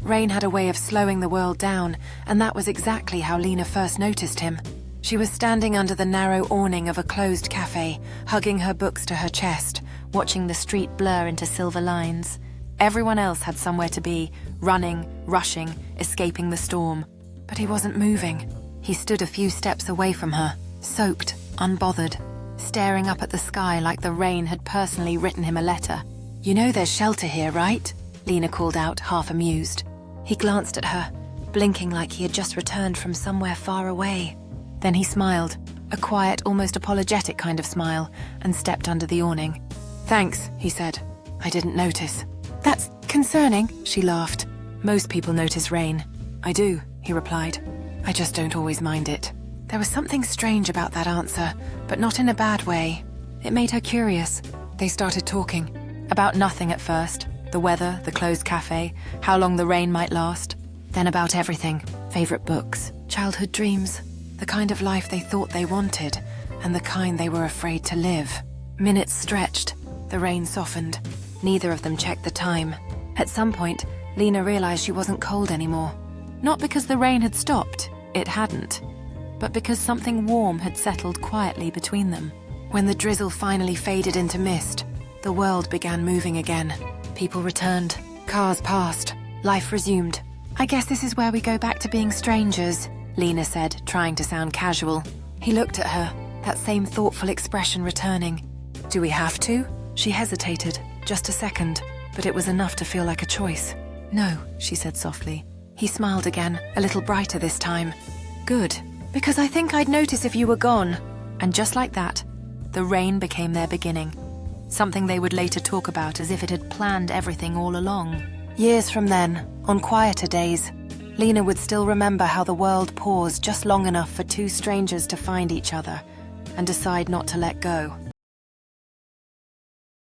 Rain had a way of slowing the world down, and that was exactly how Lena first noticed him. She was standing under the narrow awning of a closed cafe, hugging her books to her chest, watching the street blur into silver lines. Everyone else had somewhere to be, running, rushing, escaping the storm. But he wasn't moving. He stood a few steps away from her, soaked, unbothered, staring up at the sky like the rain had personally written him a letter. "You know there's shelter here, right?" Lena called out, half amused. He glanced at her, blinking like he had just returned from somewhere far away. Then he smiled, a quiet, almost apologetic kind of smile, and stepped under the awning. "Thanks," he said. "I didn't notice." "That's concerning," she laughed. "Most people notice rain." "I do," he replied. "I just don't always mind it." There was something strange about that answer, but not in a bad way. It made her curious. They started talking. About nothing at first. The weather, the closed cafe, how long the rain might last. Then about everything. Favorite books, childhood dreams, the kind of life they thought they wanted, and the kind they were afraid to live. Minutes stretched. The rain softened. Neither of them checked the time. At some point, Lena realized she wasn't cold anymore. Not because the rain had stopped. It hadn't. But because something warm had settled quietly between them. When the drizzle finally faded into mist, the world began moving again. People returned. Cars passed. Life resumed. "I guess this is where we go back to being strangers," Lena said, trying to sound casual. He looked at her, that same thoughtful expression returning. "Do we have to?" She hesitated, just a second, but it was enough to feel like a choice. "No," she said softly. He smiled again, a little brighter this time. "Good, because I think I'd notice if you were gone." And just like that, the rain became their beginning. Something they would later talk about as if it had planned everything all along. Years from then, on quieter days, Lena would still remember how the world paused just long enough for two strangers to find each other and decide not to let go.